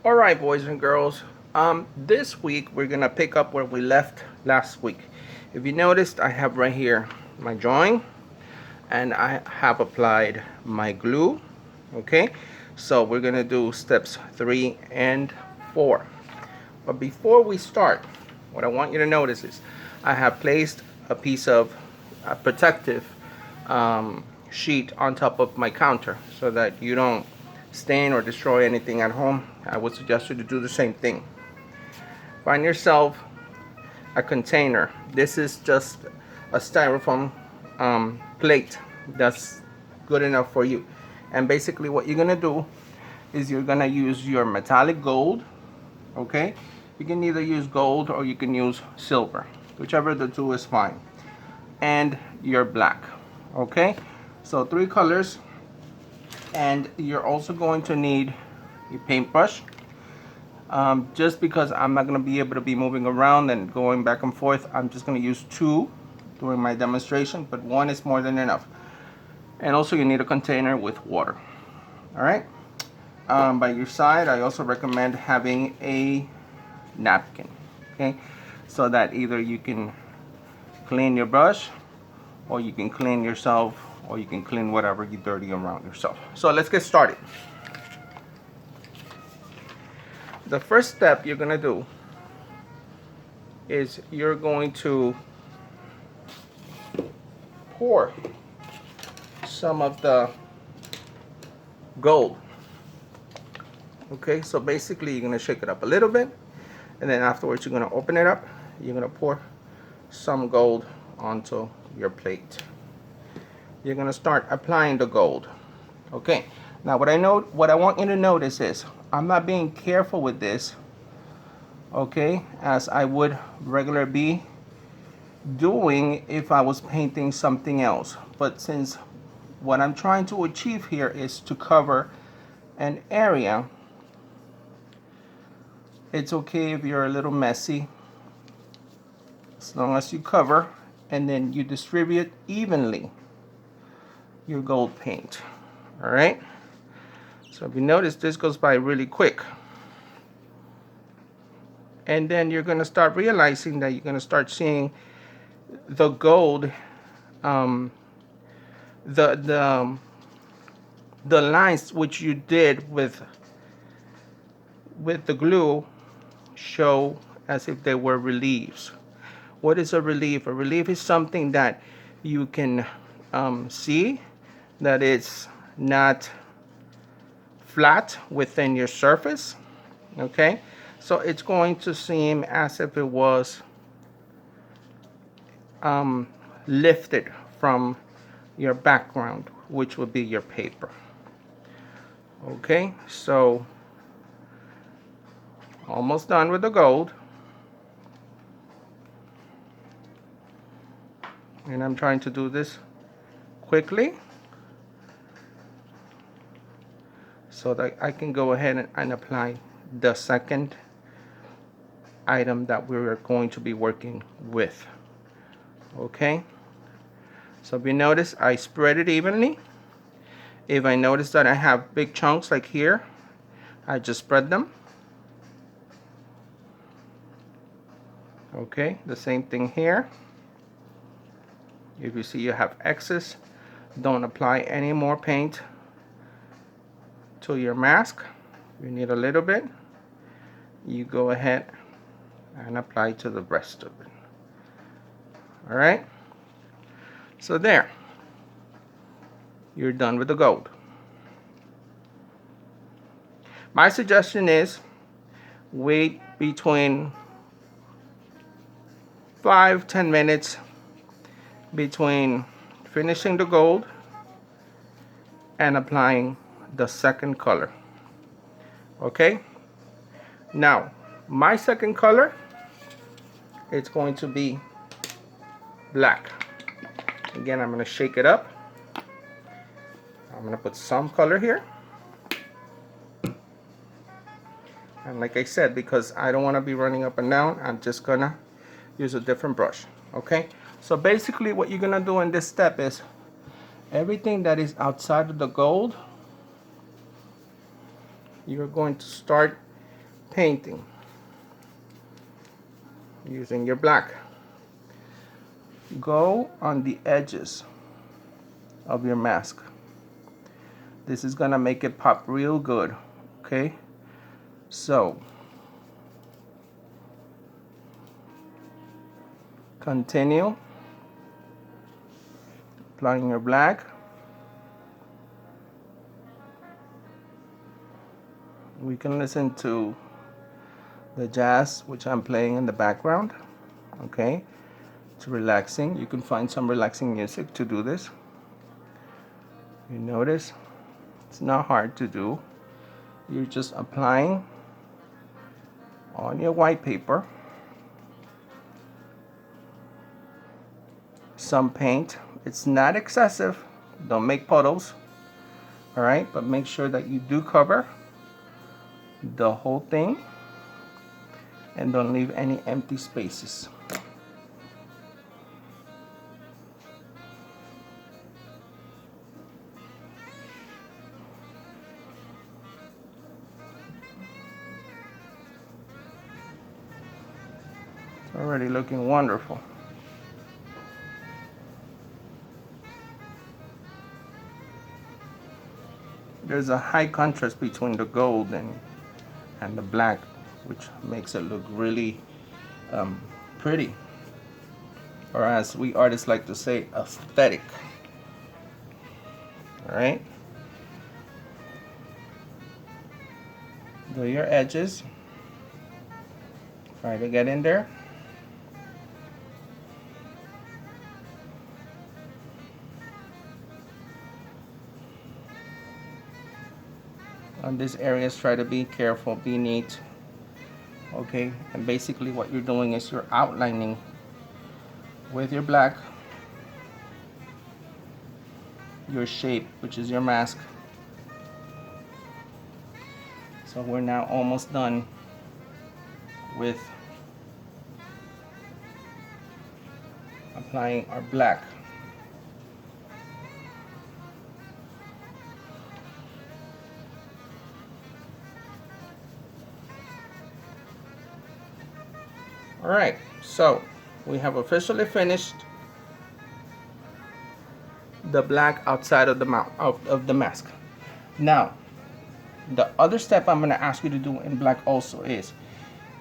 Alright, boys and girls, this week we're gonna pick up where we left last week. If you noticed, I have right here my drawing and I have applied my glue. Okay, so we're gonna do steps 3 and 4. But before we start, what I want you to notice is I have placed a piece of protective sheet on top of my counter so that you don't stain or destroy anything at home. I would suggest you to do the same thing. Find yourself a container. This is just a styrofoam plate that's good enough for you. And basically what you're gonna do is you're gonna use your metallic gold. Okay, you can either use gold or you can use silver, whichever the two is fine, and your black. Okay, so 3 colors. And you're also going to need a paintbrush. Just because I'm not going to be able to be moving around and going back and forth, I'm just going to use 2 during my demonstration, but 1 is more than enough. And also you need a container with water. Alright, by your side I also recommend having a napkin, okay, so that either you can clean your brush or you can clean yourself, or you can clean whatever you dirty around yourself. So let's get started. The first step you're gonna do is you're going to pour some of the gold. Okay, so basically you're gonna shake it up a little bit, and then afterwards you're gonna open it up. You're gonna pour some gold onto your plate. You're gonna start applying the gold. Okay, now what I want you to notice is I'm not being careful with this, okay, as I would regularly be doing if I was painting something else. But since what I'm trying to achieve here is to cover an area, it's okay if you're a little messy, as long as you cover and then you distribute evenly your gold paint. All right, so if you notice, this goes by really quick, and then you're going to start realizing that you're going to start seeing the gold, the lines which you did with the glue show as if they were reliefs. What is a relief? A relief is something that you can see that it's not flat within your surface. Okay, so it's going to seem as if it was lifted from your background, which would be your paper. Okay, so almost done with the gold, and I'm trying to do this quickly so that I can go ahead and apply the second item that we're going to be working with. Okay, so if you notice, I spread it evenly. If I notice that I have big chunks like here, I just spread them. Okay, the same thing here. If you see you have excess, don't apply any more paint to your mask. You need a little bit, you go ahead and apply to the rest of it. All right, so there, you're done with the gold. My suggestion is wait between 5-10 minutes between finishing the gold and applying the second color. Okay, now my second color, it's going to be black. Again, I'm going to shake it up. I'm going to put some color here, and like I said, because I don't want to be running up and down, I'm just gonna use a different brush. Okay, so basically what you're gonna do in this step is everything that is outside of the gold, you're going to start painting using your black. Go on the edges of your mask. This is gonna make it pop real good, okay? So, continue applying your black. We can listen to the jazz which I'm playing in the background, okay? It's relaxing. You can find some relaxing music to do this. You notice it's not hard to do. You're just applying on your white paper some paint. It's not excessive. Don't make puddles, all right? But make sure that you do cover the whole thing and don't leave any empty spaces. It's already looking wonderful. There's a high contrast between the gold and the black, which makes it look really pretty, or as we artists like to say, aesthetic. All right, do your edges, try to get in there. On these areas, try to be careful, be neat, okay? And basically what you're doing is you're outlining with your black your shape, which is your mask. So we're now almost done with applying our black. All right, so we have officially finished the black outside of the mouth of the mask. Now, the other step I'm going to ask you to do in black also is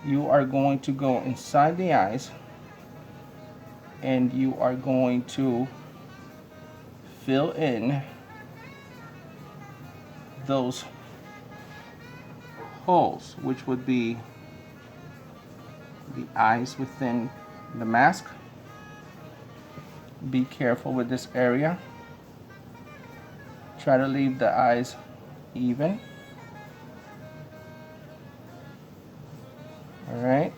you are going to go inside the eyes and you are going to fill in those holes, which would be the eyes within the mask. Be careful with this area. Try to leave the eyes even. All right.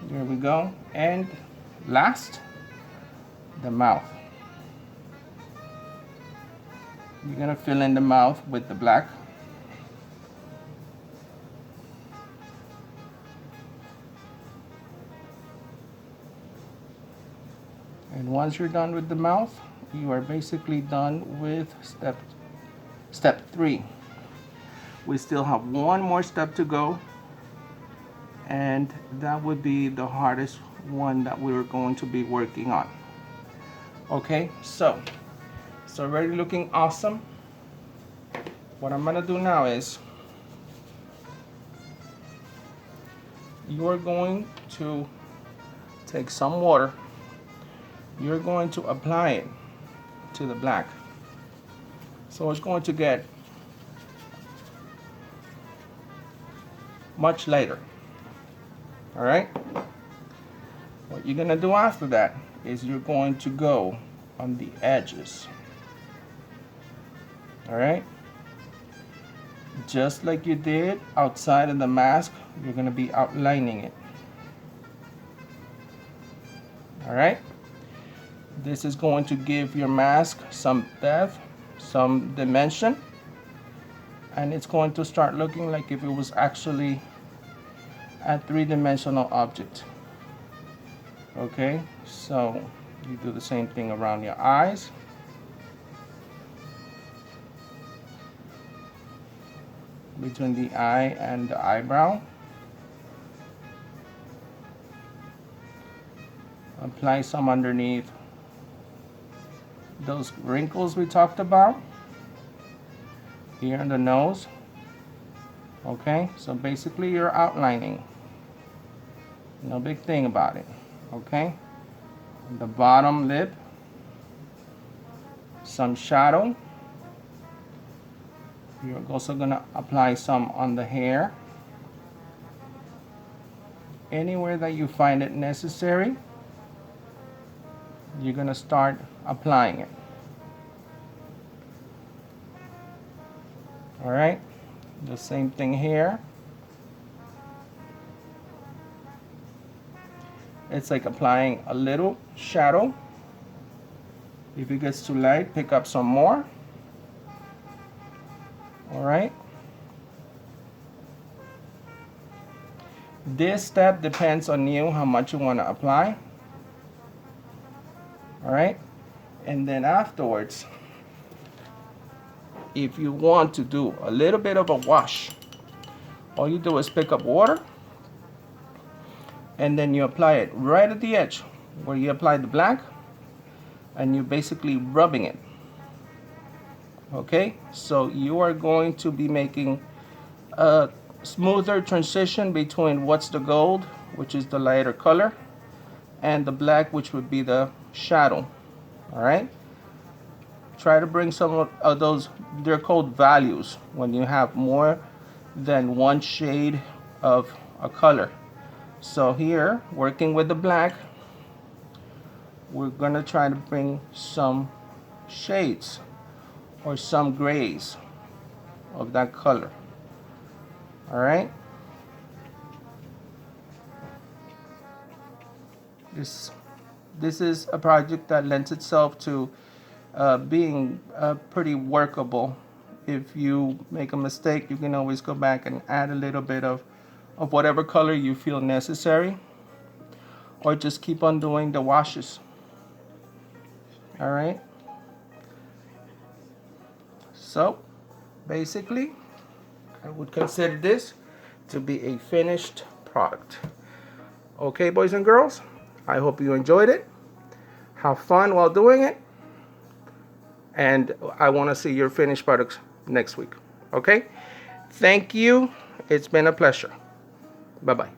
There we go. And last, the mouth. You're gonna fill in the mouth with the black. And once you're done with the mouth, you are basically done with step 3. We still have one more step to go, and that would be the hardest one that we're going to be working on. Okay, so it's already looking awesome. What I'm gonna do now is you're going to take some water. You're going to apply it to the black. So it's going to get much lighter. All right? What you're gonna do after that is you're going to go on the edges. All right? Just like you did outside of the mask, you're gonna be outlining it. All right? This is going to give your mask some depth, some dimension, and it's going to start looking like if it was actually a three-dimensional object. Okay, so you do the same thing around your eyes. Between the eye and the eyebrow. Apply some underneath those wrinkles we talked about. Here in the nose. Okay, so basically you're outlining. No big thing about it. Okay, the bottom lip. Some shadow. You're also gonna apply some on the hair. Anywhere that you find it necessary, you're gonna start applying it. All right, the same thing here. It's like applying a little shadow. If it gets too light, pick up some more. All right. This step depends on you, how much you want to apply. All right. And then afterwards, if you want to do a little bit of a wash, all you do is pick up water and then you apply it right at the edge where you applied the black, and you're basically rubbing it. Okay, so you are going to be making a smoother transition between what's the gold, which is the lighter color, and the black, which would be the shadow. All right, try to bring some of those, they're called values, when you have more than one shade of a color. So here, working with the black, we're gonna try to bring some shades or some grays of that color. All right. This is a project that lends itself to being pretty workable. If you make a mistake, you can always go back and add a little bit of whatever color you feel necessary, or just keep on doing the washes. All right. So basically, I would consider this to be a finished product. Okay, boys and girls, I hope you enjoyed it. Have fun while doing it. And I want to see your finished products next week. Okay? Thank you. It's been a pleasure. Bye-bye.